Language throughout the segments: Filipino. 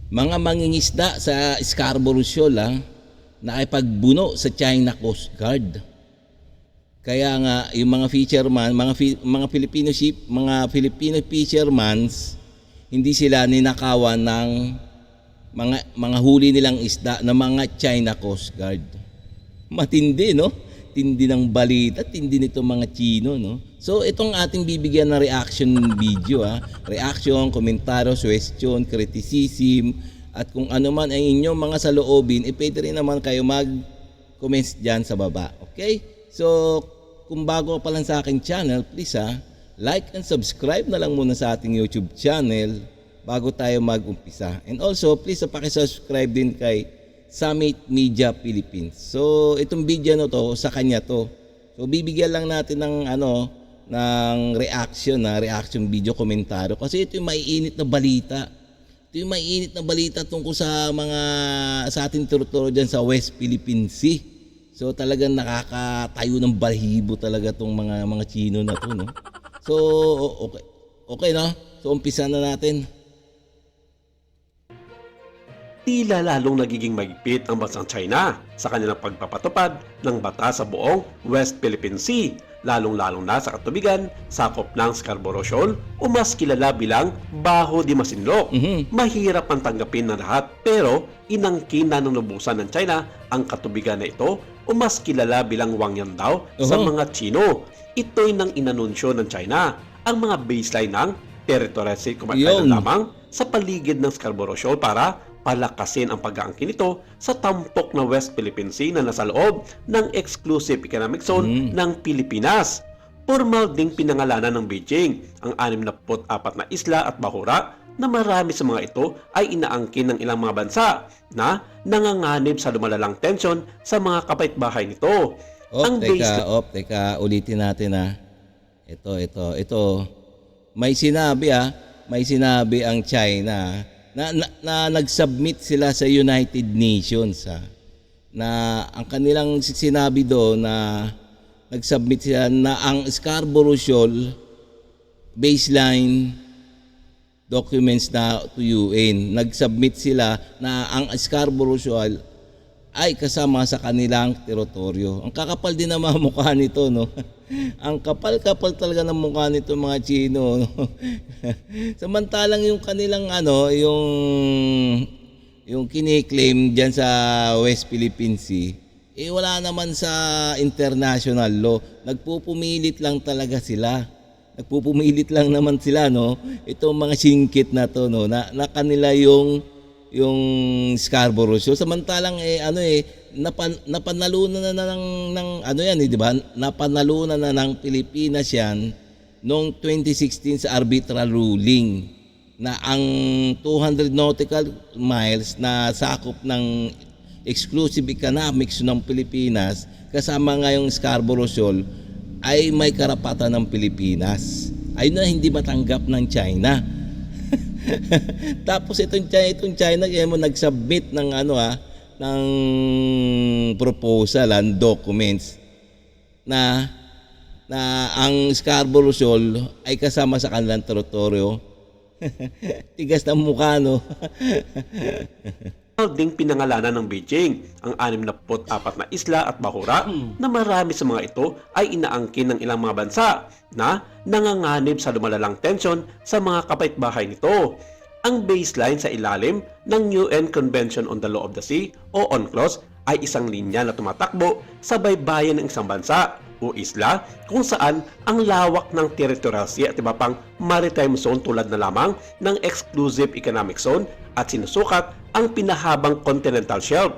Mga mangingisda sa Scarborough Shoal nakipagbuno sa China Coast Guard. Kaya nga yung mga fisherman, mga Filipino ship, mga Filipino fishermans, hindi sila ninakawan ng mga huli nilang isda ng mga China Coast Guard. Matindi, no? Tindi ng balita, tindi nito mga Chino, no? So itong ating bibigyan ng reaction video, reaction, komentaryo, question, criticism, at kung ano man ay inyong mga saloobin, pwede rin naman kayo mag-comments dyan sa baba. Okay? So kung bago ka pa lang sa aking channel, please like and subscribe na lang muna sa ating YouTube channel bago tayo mag-umpisa. And also, please pakisubscribe din kay Summit Media Philippines. So itong video na to, sa kanya to. So bibigyan lang natin ng ng reaction video, komentaryo, kasi ito yung maiinit na balita. Ito yung maiinit na balita tungkol sa ating teritoryo diyan sa West Philippine Sea. So talagang nakakatayo ng balahibo talaga tong mga Chino na to, no. So okay no. So umpisa na natin. Tila lalong nagiging mahigpit ang bansang China sa kanilang pagpapatupad ng batas sa buong West Philippine Sea, lalong-lalong na sa katubigan, sakop ng Scarborough Shoal o mas kilala bilang Baho de Masinloc. Mahirap ang tanggapin ng lahat, pero inangkin na ng lubusan ng China ang katubigan na ito o mas kilala bilang Wangyandao sa mga Chino. Ito'y nang inanunsyo ng China ang mga baseline ng territorial sea kumakailan lamang sa paligid ng Scarborough Shoal para palakasin ang pag-aangkin nito sa tampok na West Philippine Sea na nasa loob ng Exclusive Economic Zone ng Pilipinas. Formal ding pinangalanan ng Beijing ang 64 na isla at bahura na marami sa mga ito ay inaangkin ng ilang mga bansa na nanganganib sa lumalalang tensyon sa mga kapitbahay nito. Teka, ulitin natin Ito. May sinabi ang China na nag-submit sila sa United Nations na ang kanilang sinabi doon na nag-submit sila na ang Scarborough Shoal baseline documents na to UN, nag-submit sila na ang Scarborough Shoal ay kasama sa kanilang teritoryo. Ang kakapal din na mga mukha nito, no? Ang kapal-kapal talaga ng mukha nito mga Chino, no? Samantalang yung kanilang yung kiniklaim diyan sa West Philippine Sea, wala naman sa international law. Nagpupumilit lang talaga sila. Nagpupumilit lang naman sila, no? Itong mga singkit na to, no, na kanila yung Scarborough Shoal. Samantalang napanalunan na ng di ba? Napanalunan na ng Pilipinas yan noong 2016 sa arbitral ruling na ang 200 nautical miles na sakop ng exclusive economics ng Pilipinas kasama nga yung Scarborough Shoal ay may karapatan ng Pilipinas. Ayun na hindi matanggap ng China. Tapos itong China kaya mo nag-submit ng ng proposal and documents na ang Scarborough Shoal ay kasama sa kanilang teritoryo. Tigas ng mukha, no? Ding pinangalanan ng Beijing ang 64 na isla at bahura na marami sa mga ito ay inaangkin ng ilang mga bansa na nanganganib sa lumalalang tensyon sa mga kapitbahay nito. Ang baseline sa ilalim ng UN Convention on the Law of the Sea o UNCLOS ay isang linya na tumatakbo sa baybayin ng isang bansa o isla kung saan ang lawak ng territorial sea at iba pang maritime zone tulad na lamang ng Exclusive Economic Zone at sinusukat ang pinahabang continental shelf.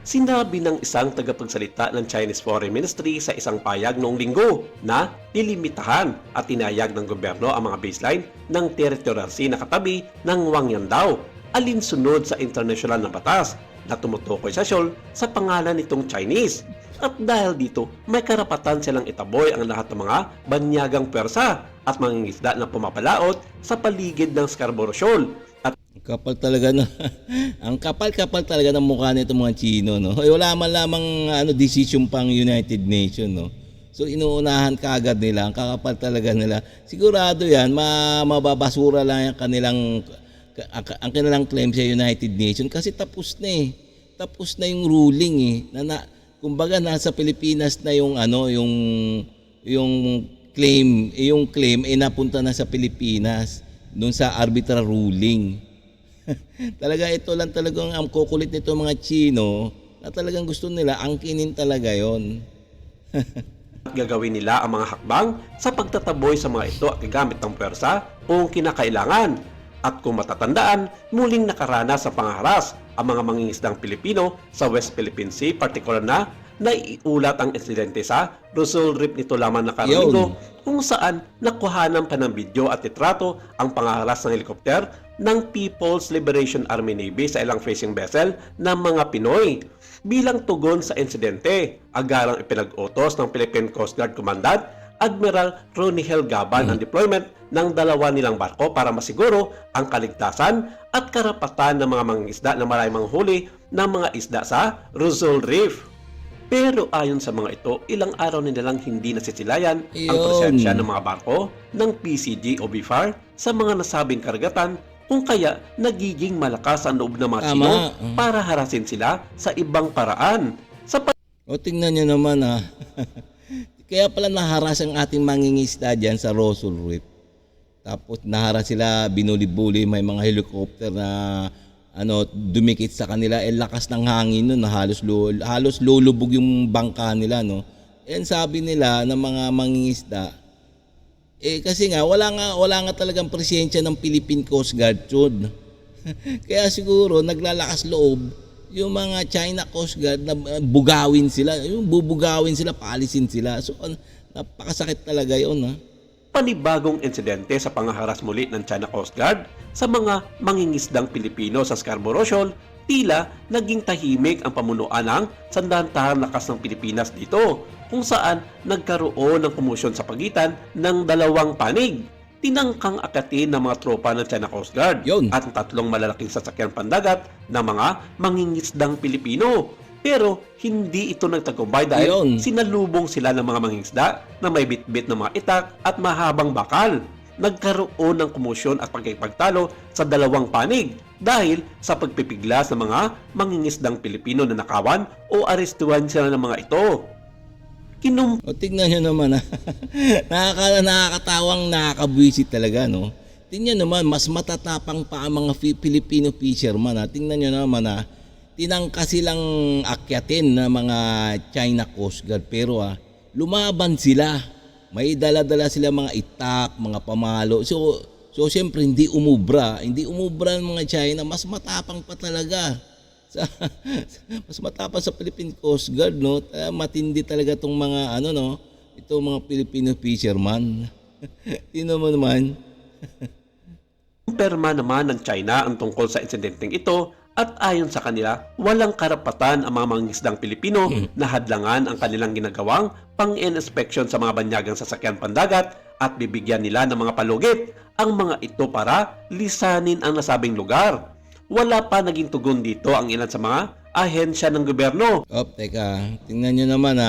Sinabi ng isang tagapagsalita ng Chinese Foreign Ministry sa isang payag noong linggo na nilimitahan at tinayag ng gobyerno ang mga baseline ng territorial sea na katabi ng Wangyandao, alinsunod sa international na batas na tumutukoy sa shoal sa pangalan nitong Chinese. At dahil dito, may karapatan silang itaboy ang lahat ng mga banyagang pwersa at mangingisda na pumapalaot sa paligid ng Scarborough Shoal. At Kapal talaga na. Ang kapal-kapal talaga ng mukha nito mga Chino, no. Wala man lamang decision pang United Nations, no. So inuunahan kaagad nila, ang kakapal talaga nila. Sigurado 'yan, mababasura lang yung kanilang ang kanilang claim sa United Nations kasi tapos na eh. Tapos na yung ruling eh. Kumbaga nasa Pilipinas na yung yung claim napunta na sa Pilipinas doon sa arbitral ruling. Talaga ito lang talagang ang kukulit nito mga Chino na talagang gusto nila angkinin talaga yon. Gagawin nila ang mga hakbang sa pagtataboy sa mga ito at gagamit ng pwersa kung kinakailangan. At kung matatandaan, muling nakaranas sa pangaharas ang mga mangingisdang Pilipino sa West Philippine Sea, partikular na naiulat ang insidente sa Rizal Reef nito lamang nakaraang linggo, kung saan nakuhanan pa ng video at litrato ang pangaharas ng helikopter ng People's Liberation Army Navy sa ilang fishing vessel ng mga Pinoy. Bilang tugon sa insidente, agarang ipinag-utos ng Philippine Coast Guard Commandant Admiral Ronihel Gaban ang deployment ng dalawa nilang barko para masiguro ang kaligtasan at karapatan ng mga mangingisda na maraming manghuli ng mga isda sa Rizal Reef. Pero ayon sa mga ito, ilang araw nilang hindi nasisilayan ang presensya ng mga barko ng PCG o BFAR sa mga nasabing karagatan, kung kaya nagiging malakas ang loob ng mga Chino para harasin sila sa ibang paraan. O tingnan nyo naman Kaya pala naharas ang ating mangingisda dyan sa Rizal Reef. Tapos naharas sila, binuli-buli, may mga helicopter na dumikit sa kanila. Lakas ng hangin nun, halos lulubog yung bangka nila. No? Sabi nila ng mga mangingisda, kasi nga wala nga talagang presensya ng Philippine Coast Guard yun. Kaya siguro naglalakas loob yung mga China Coast Guard na bugawin sila, paalisin sila. So napakasakit talaga yun. Panibagong insidente sa pangaharas muli ng China Coast Guard sa mga mangingisdang Pilipino sa Scarborough Shoal, tila naging tahimik ang pamunuan ng Sandahan Lakas ng Pilipinas dito, kung saan nagkaroon ng komosyon sa pagitan ng dalawang panig. Tinangkang akatin ng mga tropa ng China Coast Guard at tatlong malalaking sasakyan pandagat ng mga mangingisdang Pilipino. Pero hindi ito nagtagumpay dahil sinalubong sila ng mga mangingisda na may bitbit ng mga itak at mahabang bakal. Nagkaroon ng komosyon at pagkipagtalo sa dalawang panig dahil sa pagpipiglas ng mga mangingisdang Pilipino na nakawan o arestuhan sila ng mga ito. Tingnan nyo naman nakakatawang nakakabwisit talaga, no? Tingnan naman, mas matatapang pa ang mga Filipino fisherman. Tingnan nyo naman tinangka silang akyatin na mga China Coast Guard, pero lumaban sila. May dala-dala sila mga itak, mga pamalo. So siyempre hindi umubra ng mga China, mas matapang pa talaga. Mas matapang sa Philippine Coast Guard, no? Matindi talaga tong mga itong mga Filipino fisherman. Tino mo naman. Perma naman ng China ang tungkol sa insidenteng ito at ayon sa kanila, walang karapatan ang mga mangingisdang Pilipino na hadlangan ang kanilang ginagawang pang-inspection sa mga banyagang sasakyan pandagat at bibigyan nila ng mga palugit ang mga ito para lisanin ang nasabing lugar. Wala pa naging tugon dito ang ilan sa mga ahensya ng gobyerno. Teka, tingnan nyo naman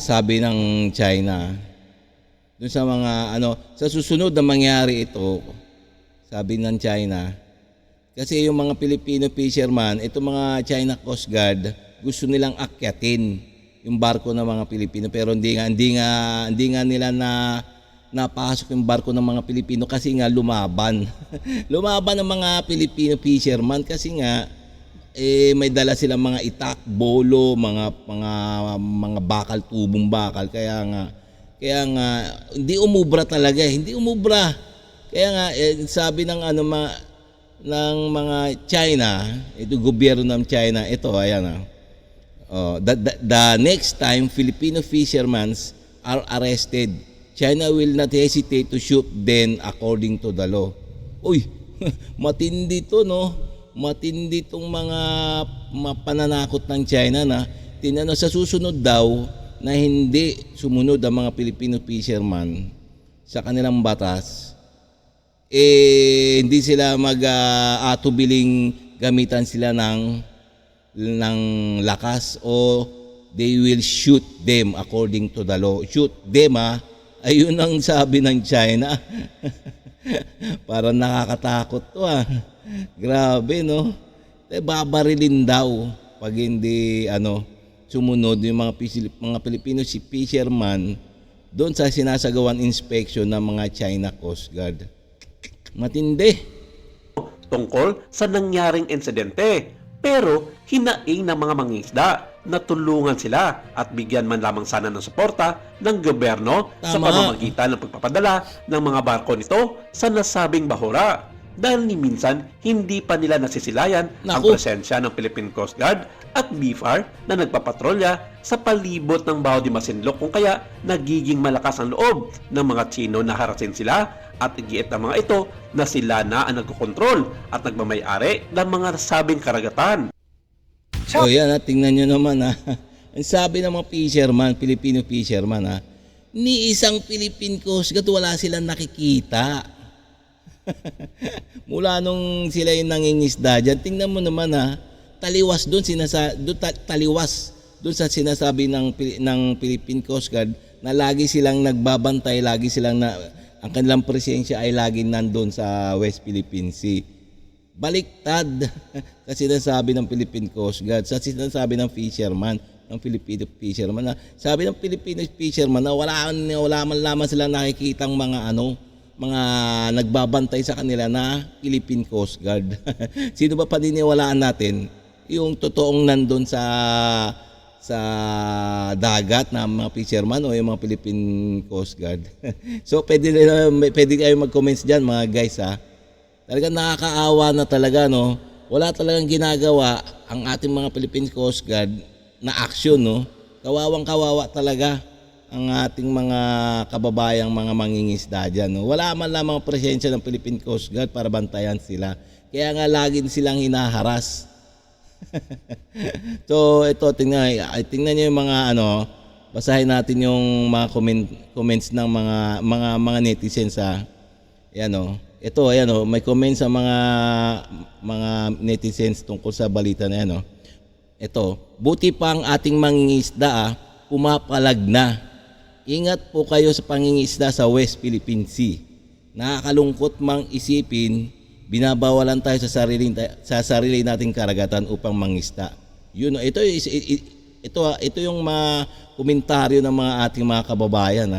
sabi ng China, dun sa mga sa susunod na mangyari ito, sabi ng China, kasi yung mga Filipino fisherman, itong mga China Coast Guard, gusto nilang akyatin yung barko ng mga Pilipino, pero hindi nga nila napasok yung barko ng mga Pilipino kasi nga lumaban. Lumaban ng mga Filipino fisherman kasi nga may dala silang mga itak, bolo, mga bakal, tubong bakal. Kaya nga hindi umubra talaga, hindi umubra. Kaya nga sabi ng ng mga China, ito gobyerno ng China, ito ayan the next time Filipino fishermen are arrested, China will not hesitate to shoot them according to the law. Uy, matindi to, no? Matindi tong mga pananakot ng China na sa susunod daw na hindi sumunod ang mga Filipino fisherman sa kanilang batas, hindi sila mag-atubiling gamitan sila ng lakas o they will shoot them according to the law. Shoot them, ayun ang sabi ng China. Parang nakakatakot to Grabe no. Babarilin daw pag hindi sumunod yung mga Pilipino fisherman doon sa sinasagawang inspection ng mga China Coast Guard. Matindi. Tungkol sa nangyaring insidente. Pero hinaing ng mga mangingisda na tulungan sila at bigyan man lamang sana ng suporta ng gobyerno sa Tama. pamamagitan ng pagpapadala ng mga barko nito sa nasabing bahura. Dahil ni minsan, hindi pa nila nasisilayan ang Naku. presensya ng Philippine Coast Guard at BFAR na nagpapatrolya sa palibot ng Bao de Masinloc, kung kaya nagiging malakas ang loob ng mga Tsino na harasin sila at igiit ng mga ito na sila na ang nagkokontrol at nagmamayari ng mga nasabing karagatan. O yan tingnan nyo naman Ang sabi ng mga fisherman, Filipino fisherman ni isang Philippine Coast Guard wala silang nakikita. Mula nung sila yung nangingisda dyan, tingnan mo naman taliwas doon taliwas doon sa sinasabi ng Philippine Coast Guard na lagi silang nagbabantay, lagi silang ang kanilang presensya ay lagi nandoon sa West Philippine Sea. Baliktad sa sinasabi ng Philippine Coast Guard, sa sinasabi ng fisherman, ng Filipino fisherman sabi ng Filipino fisherman na wala man lamang silang nakikitang mga mga nagbabantay sa kanila na Philippine Coast Guard. Sino ba paniniwalaan natin? Yung totoong nandun sa dagat na mga fisherman o yung mga Philippine Coast Guard. So pwede kayo mag-comments dyan mga guys Talagang nakakaawa na talaga no. Wala talagang ginagawa ang ating mga Philippine Coast Guard na action no. Kawawang-kawawa talaga ang ating mga kababayang mga mangingisda dyan. No? Wala man lamang presensya ng Philippine Coast Guard para bantayan sila. Kaya nga lagi silang hinaharas. So ito, tingnan nyo yung mga basahin natin yung mga comments ng mga netizens Ayan Ito, may comments sa mga netizens tungkol sa balita na yan Ito, buti pa ang ating mangingisda pumapalag na. Ingat po kayo sa pangingisda sa West Philippine Sea. Nakakalungkot mang isipin, binabawalan tayo sa sarili nating karagatan upang mangisda. Ito yung mga komentaryo ng mga ating mga kababayan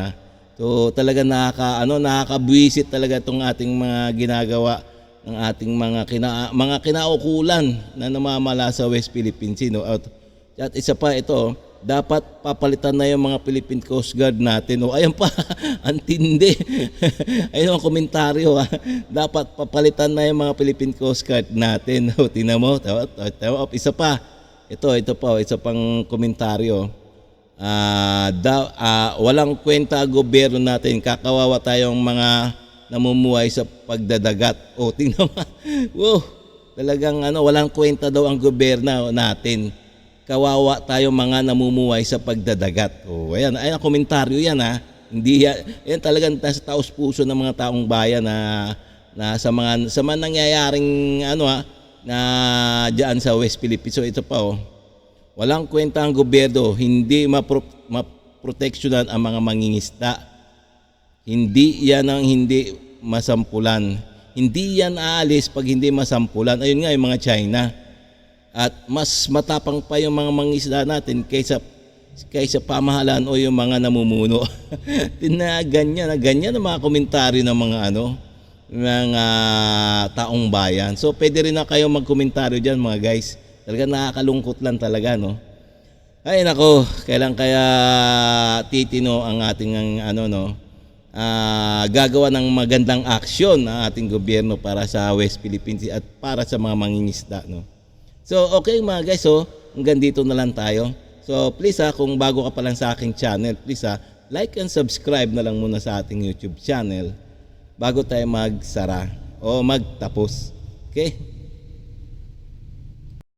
So talaga nakakabwisit talaga itong ating mga ginagawa ng ating mga kinaukulan na namamala sa West Philippine Sea At isa pa ito, dapat papalitan na yung mga Philippine Coast Guard natin. Ayan pa, antindi. Ayun ang komentaryo Dapat papalitan na yung mga Philippine Coast Guard natin. Tingnan mo, isa pa. Ito pa, isa pang komentaryo. Walang kwenta ang gobyerno natin. Kakawawa tayong mga namumuhay sa pagdadagat. Tingnan mo. Wow, talagang walang kwenta daw ang gobyerno natin. Kawawa tayo mga namumuhay sa pagdadagat. Ayan ang komentaryo yan Hindi yan talagang nasa taos puso ng mga taong bayan na sa mga nangyayaring na diyan sa West Philippines. So ito pa walang kwenta ang gobyerno, hindi maproteksyonan ang mga mangingisda. Hindi yan ang hindi masampulan. Hindi yan aalis pag hindi masampulan. Ayun nga yung mga China. At mas matapang pa yung mga mangingisda natin kaysa pamahalaan o yung mga namumuno. Ganyan ang mga komentaryo ng mga mga taong bayan. So pwede rin na kayo magkomentaryo diyan mga guys. Talaga nakakalungkot lang talaga Ay nako, kailan kaya titino ang ating gagawa ng magandang aksyon ang ating gobyerno para sa West Philippines at para sa mga mangingisda So okay mga guys, hanggang dito na lang tayo. So please kung bago ka pa lang sa aking channel, please like and subscribe na lang muna sa ating YouTube channel bago tayo magsara o magtapos. Okay?